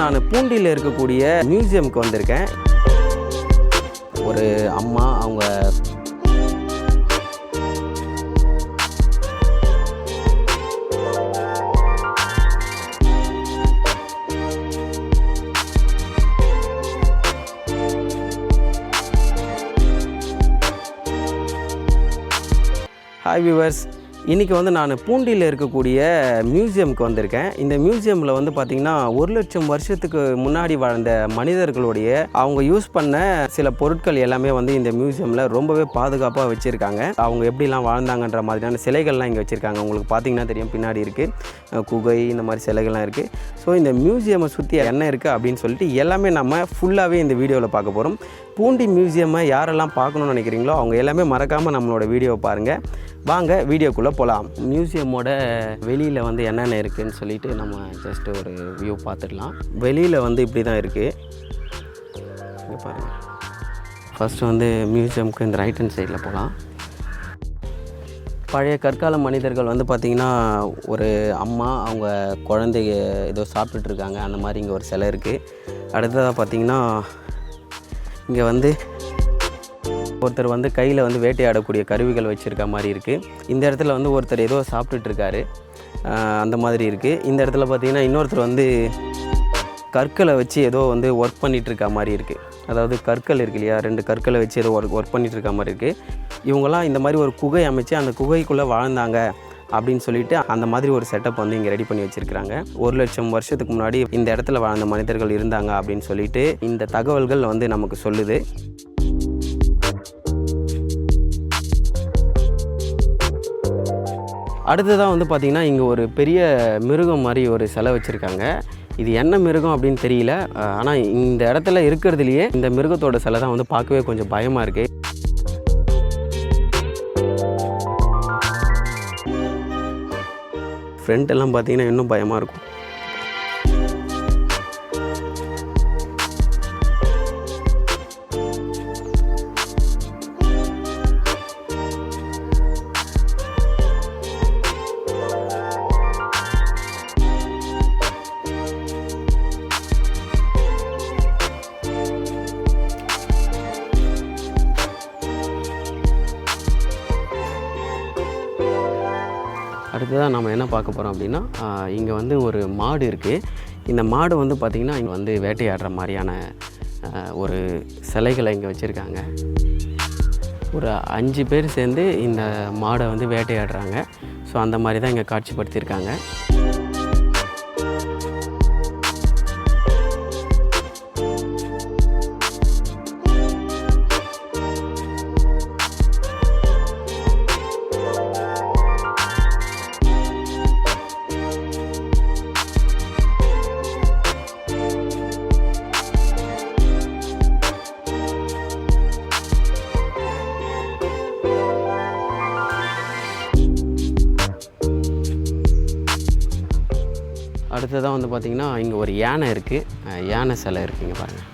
நான் பூண்டியில் இருக்கக்கூடிய மியூசியமுக்கு வந்திருக்கேன். ஒரு அம்மா அவங்க ஹாய் வியூவர்ஸ், இன்றைக்கி நான் பூண்டியில் இருக்கக்கூடிய மியூசியமுக்கு வந்திருக்கேன். இந்த மியூசியமில் பார்த்திங்கன்னா 1,00,000 வருஷத்துக்கு முன்னாடி வாழ்ந்த மனிதர்களுடைய அவங்க யூஸ் பண்ண சில பொருட்கள் எல்லாமே இந்த மியூசியமில் ரொம்பவே பாதுகாப்பாக வச்சுருக்காங்க. அவங்க எப்படிலாம் வாழ்ந்தாங்கன்ற மாதிரியான சிலைகள்லாம் இங்கே வச்சுருக்காங்க. உங்களுக்கு பார்த்திங்கன்னா தெரியும், பின்னாடி இருக்குது குகை, இந்த மாதிரி சிலைகள்லாம் இருக்குது. ஸோ இந்த மியூசியமை சுற்றி என்ன இருக்குது அப்படின்னு சொல்லிட்டு எல்லாமே நம்ம ஃபுல்லாகவே இந்த வீடியோவில் பார்க்க போகிறோம். பூண்டி மியூசியமை யாரெல்லாம் பார்க்கணுன்னு நினைக்கிறீங்களோ அவங்க எல்லாமே மறக்காமல் நம்மளோட வீடியோவை பாருங்கள். வாங்க வீடியோக்குள்ளே போகலாம். மியூசியமோட வெளியில் என்னென்ன இருக்குதுன்னு சொல்லிட்டு நம்ம ஜஸ்ட் ஒரு வியூ பார்த்துடலாம். வெளியில் இப்படி தான் இருக்குது. இங்கே பாருங்கள். ஃபஸ்ட்டு மியூசியமுக்கு இந்த ரைட் ஹேண்ட் சைடில் போகலாம். பழைய கற்கால மனிதர்கள் பார்த்திங்கன்னா ஒரு அம்மா அவங்க குழந்தைய ஏதோ சாப்பிட்டுட்ருக்காங்க. அந்த மாதிரி இங்கே ஒரு சிலை இருக்குது. அடுத்ததாக பார்த்திங்கன்னா இங்கே ஒருத்தர் கையில் வேட்டையாடக்கூடிய கருவிகள் வச்சுருக்க மாதிரி இருக்குது. இந்த இடத்துல ஒருத்தர் ஏதோ சாப்பிட்டுட்ருக்காரு, அந்த மாதிரி இருக்குது. இந்த இடத்துல பார்த்திங்கன்னா இன்னொருத்தர் கற்களை வச்சு ஏதோ ஒர்க் பண்ணிகிட்ருக்க மாதிரி இருக்குது. அதாவது கற்கள் இருக்கு இல்லையா, 2 கற்களை வச்சு ஏதோ ஒர்க் பண்ணிகிட்ருக்க மாதிரி இருக்குது. இவங்களாம் இந்த மாதிரி ஒரு குகை அமைச்சு அந்த குகைக்குள்ளே வாழ்ந்தாங்க அப்படின்னு சொல்லிட்டு அந்த மாதிரி ஒரு செட்டப் இங்கே ரெடி பண்ணி வச்சுருக்கிறாங்க. 1,00,000 வருஷத்துக்கு முன்னாடி இந்த இடத்துல வாழ்ந்த மனிதர்கள் இருந்தாங்க அப்படின்னு சொல்லிட்டு இந்த தகவல்கள் நமக்கு சொல்லுது. அடுத்ததாக பார்த்திங்கன்னா இங்கே ஒரு பெரிய மிருகம் மாதிரி ஒரு சிலை வச்சுருக்காங்க. இது என்ன மிருகம் அப்படின்னு தெரியல. ஆனால் இந்த இடத்துல இருக்கிறதுலையே இந்த மிருகத்தோட சிலை தான் பார்க்கவே கொஞ்சம் பயமாக இருக்குது. ஃப்ரண்ட் எல்லாம் பார்த்திங்கன்னா இன்னும் பயமாக இருக்கும். அடுத்ததான் நம்ம என்ன பார்க்க போகிறோம் அப்படின்னா, இங்கே ஒரு மாடு இருக்குது. இந்த மாடு பார்த்திங்கன்னா இங்கே வேட்டையாடுற மாதிரியான ஒரு சிலைகளை இங்கே வச்சுருக்காங்க. ஒரு 5 பேர் சேர்ந்து இந்த மாடை வேட்டையாடுறாங்க. ஸோ அந்த மாதிரி தான் இங்கே காட்சிப்படுத்தியிருக்காங்க. அடுத்ததாக பார்த்திங்கன்னா இங்கே ஒரு யானை இருக்குது. யானை சிலை இருக்குங்க பாருங்கள்.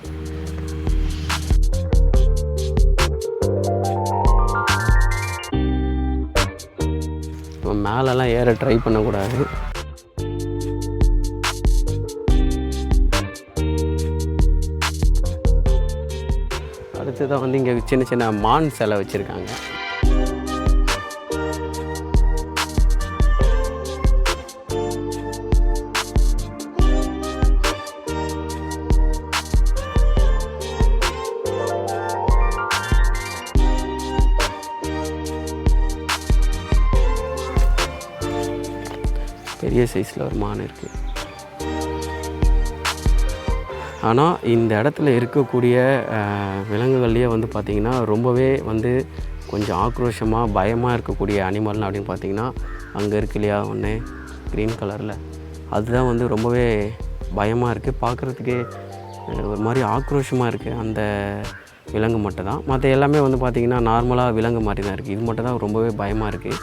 மேலெல்லாம் ஏற ட்ரை பண்ணக்கூடாது. அடுத்ததாக இங்கே சின்ன சின்ன மான் சிலை வச்சுருக்காங்க. பெரிய சைஸில் ஒரு மான் இருக்குது. ஆனால் இந்த இடத்துல இருக்கக்கூடிய விலங்குகள்லேயே பார்த்திங்கன்னா ரொம்பவே கொஞ்சம் ஆக்ரோஷமாக பயமாக இருக்கக்கூடிய அனிமல்னு அப்படின்னு பார்த்திங்கன்னா அங்கே இருக்கு இல்லையா ஒன்று க்ரீன் கலரில், அதுதான் ரொம்பவே பயமாக இருக்குது. பார்க்குறதுக்கே ஒரு மாதிரி ஆக்ரோஷமாக இருக்குது. அந்த விலங்கு மட்டும் தான். மற்ற எல்லாமே பார்த்திங்கன்னா நார்மலாக விலங்கு மாதிரி தான் இருக்குது. இது மட்டும் தான் ரொம்பவே பயமாக இருக்குது.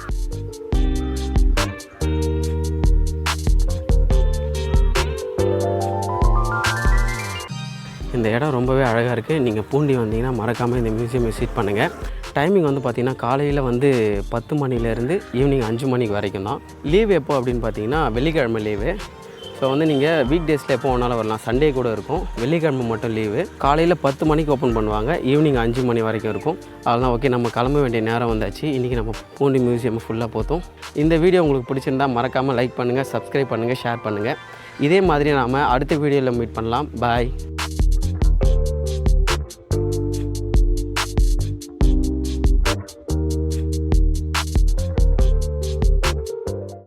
இந்த இடம் ரொம்பவே அழகாக இருக்குது. நீங்கள் பூண்டி வந்தீங்கன்னா மறக்காமல் இந்த மியூசியம் விசிட் பண்ணுங்கள். டைமிங் பார்த்திங்கன்னா காலையில் 10 மணிலேருந்து ஈவினிங் 5 மணிக்கு வரைக்கும் தான். லீவ் எப்போ அப்படின்னு பார்த்தீங்கன்னா வெள்ளிக்கிழமை லீவு. ஸோ வந்து நீங்கள் வீக் டேஸில் எப்போ வேணாலும் வரலாம். சண்டே கூட இருக்கும், வெள்ளிக்கிழமை மட்டும் லீவு. காலையில் 10 மணிக்கு ஓப்பன் பண்ணுவாங்க, ஈவினிங் 5 மணி வரைக்கும் இருக்கும். அதெல்லாம் ஓகே, நம்ம கிளம்ப வேண்டிய நேரம் வந்தாச்சு. இன்றைக்கி நம்ம பூண்டி மியூசியம் ஃபுல்லாக பார்த்தோம். இந்த வீடியோ உங்களுக்கு பிடிச்சிருந்தால் மறக்காமல் லைக் பண்ணுங்கள், சப்ஸ்கிரைப் பண்ணுங்கள், ஷேர் பண்ணுங்கள். இதே மாதிரி நாம் அடுத்த வீடியோவில் மீட் பண்ணலாம். பாய்.